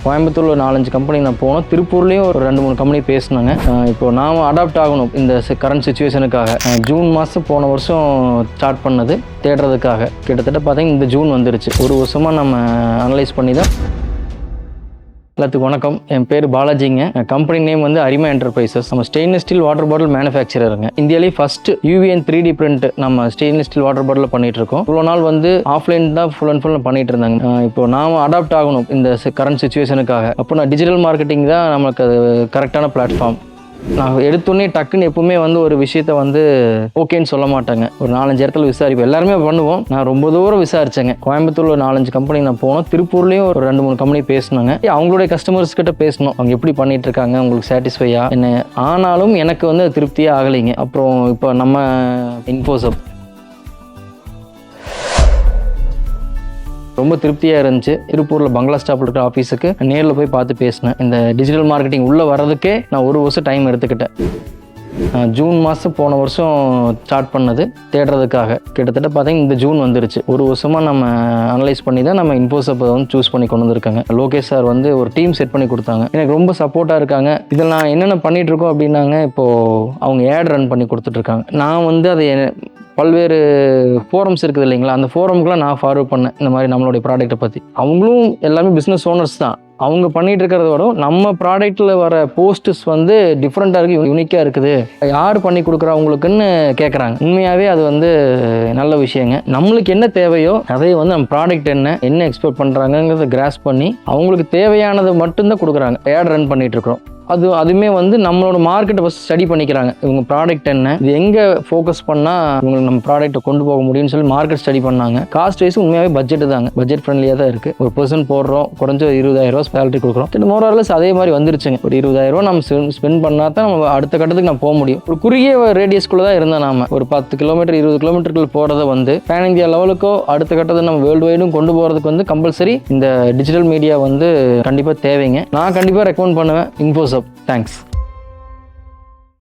கோயம்புத்தூர்ல 4-5 கம்பெனி நான் போனோம். திருப்பூர்லேயும் ஒரு 2-3 கம்பெனி பேசினாங்க. இப்போ நாம் அடாப்ட் ஆகணும் இந்த கரண்ட் சுச்சுவேஷனுக்காக. ஜூன் மாதம் போன வருஷம் ஸ்டார்ட் பண்ணது தேடுறதுக்காக. கிட்டத்தட்ட பார்த்தீங்கன்னா இந்த ஜூன் வந்துருச்சு. ஒரு வருஷமாக நம்ம அனலைஸ் பண்ணி தான். எல்லாத்துக்கும் வணக்கம். என் பேர் பாலாஜிங்க. கம்பெனி நேம் வந்து அரிமா என்டர்பிரைசஸ். நம்ம ஸ்டெயின்லெஸ் ஸ்டீல் வாட்டர் பாட்டில் மேனுஃபேக்சரருங்க. இந்தியாவிலேயே ஃபர்ஸ்ட் UVN 3D பிரிண்ட் நம்ம ஸ்டெயின்லெஸ் ஸ்டீல் வாட்டர் பாட்டில் பண்ணிட்டு இருக்கோம். இவ்வளோ நாள் வந்து ஆஃப்லைன் தான் ஃபுல் அண்ட் ஃபுல் பண்ணிட்டு இருந்தாங்க. இப்போ நாம அடாப்ட் ஆகணும் இந்த கரண்ட் சுச்சுவேஷனுக்காக. அப்போ நான் டிஜிட்டல் மார்க்கெட்டிங் தான் நமக்கு அது கரெக்டான பிளாட்ஃபார்ம். நான் எடுத்தோடனே டக்குன்னு எப்பவுமே வந்து ஒரு விஷயத்த வந்து ஓகேன்னு சொல்ல மாட்டேங்க. ஒரு 4-5 இடத்துல விசாரிப்போம். எல்லாருமே பண்ணுவோம். நான் ரொம்ப தூரம் விசாரிச்சேங்க. கோயம்புத்தூர்ல 4-5 கம்பெனி நான் போனோம். திருப்பூர்லேயும் ஒரு 2-3 கம்பெனி பேசினாங்க. அவங்களுடைய கஸ்டமர்ஸ் கிட்ட பேசணும். அவங்க எப்படி பண்ணிட்டு இருக்காங்க, உங்களுக்கு சாட்டிஸ்ஃபையா என்ன. ஆனாலும் எனக்கு வந்து திருப்தியே ஆகலைங்க. அப்புறம் இப்போ நம்ம இன்ஃபோசப் ரொம்ப திருப்தியாக இருந்துச்சு. திருப்பூரில் பங்களா ஸ்டாப்பில் இருக்கிற ஆஃபீஸுக்கு நேரில் போய் பார்த்து பேசினேன். இந்த டிஜிட்டல் மார்க்கெட்டிங் உள்ளே வர்றதுக்கே நான் ஒரு வருஷம் டைம் எடுத்துக்கிட்டேன். ஜூன் மாதம் போன வருஷம் ஸ்டார்ட் பண்ணது தேடுறதுக்காக. கிட்டத்தட்ட பார்த்தீங்கன்னா இந்த ஜூன் வந்துருச்சு. ஒரு வருஷமாக நம்ம அனலைஸ் பண்ணி தான் நம்ம இன்ஃபோசப்பை வந்து சூஸ் பண்ணி கொண்டு வந்திருக்காங்க. லோகேஷ் சார் வந்து ஒரு டீம் செட் பண்ணி கொடுத்தாங்க. எனக்கு ரொம்ப சப்போர்ட்டாக இருக்காங்க. இதில் நான் என்னென்ன பண்ணிகிட்டு இருக்கோம் அப்படின்னாங்க, இப்போது அவங்க ஆட் ரன் பண்ணி கொடுத்துட்ருக்காங்க. நான் வந்து அதை பல்வேறு ஃபோரம்ஸ் இருக்குது இல்லைங்களா, அந்த ஃபோரமுக்குலாம் நான் ஃபார்வர்ட் பண்ணேன் இந்த மாதிரி நம்மளுடைய ப்ராடக்ட்டை பற்றி. அவங்களும் எல்லாமே பிஸ்னஸ் ஓனர்ஸ் தான். அவங்க பண்ணிகிட்டு இருக்கிறத விட நம்ம ப்ராடக்ட்டில் வர போஸ்ட்ஸ் வந்து டிஃப்ரெண்ட்டாக இருக்குது, யூனிக்காக இருக்குது, யார் பண்ணி கொடுக்குறா அவங்களுக்குன்னு கேட்குறாங்க. உண்மையாகவே அது வந்து நல்ல விஷயங்க. நம்மளுக்கு என்ன தேவையோ அதை வந்து நம்ம ப்ராடக்ட் என்ன எக்ஸ்பெக்ட் பண்ணுறாங்கிறத கிராஸ் பண்ணி அவங்களுக்கு தேவையானதை மட்டும்தான் கொடுக்குறாங்க. ஆட் ரன் பண்ணிகிட்ருக்குறோம். அதுவுமே வந்து நம்மளோட மார்க்கெட்டை ஃபஸ்ட் ஸ்டடி பண்ணிக்கிறாங்க. இவங்க ப்ராடக்ட் என்ன, இது எங்கே ஃபோக்கஸ் பண்ணால் இவங்களுக்கு நம்ம ப்ராடக்ட்டை கொண்டு போக முடியும்னு சொல்லி மார்க்கெட் ஸ்டடி பண்ணாங்க. காஸ்ட் வைஸ் உண்மையாகவே பட்ஜெட்டு தாங்க, பட்ஜெட் ஃப்ரெண்ட்லியாக தான் இருக்குது. ஒரு பர்சன் போடுறோம், குறைஞ்ச 20,000 சேலரி கொடுக்குறோம். மோரலஸ் அதே மாதிரி வந்துருச்சுங்க. ஒரு 20,000 நம்ம ஸ்பெண்ட் பண்ணால் தான் நம்ம அடுத்த கட்டத்துக்கு நான் போக முடியும். ஒரு குறுகிய ரேடியஸ்குள்ளே தான் இருந்தேன். நாம ஒரு 10 கிலோமீட்டர் 20 கிலோமீட்டருக்குள்ள போகிறத வந்து பேன் இந்தியா லெவலுக்கோ அடுத்த கட்டத்தை நம்ம வேர்ல்டு வைடும் கொண்டு போகிறதுக்கு வந்து கம்பல்சரி இந்த டிஜிட்டல் மீடியா வந்து கண்டிப்பாக தேவைங்க. நான் கண்டிப்பாக ரெக்கமெண்ட் பண்ணுவேன் இன்ஃபோசப். தேங்க்ஸ்.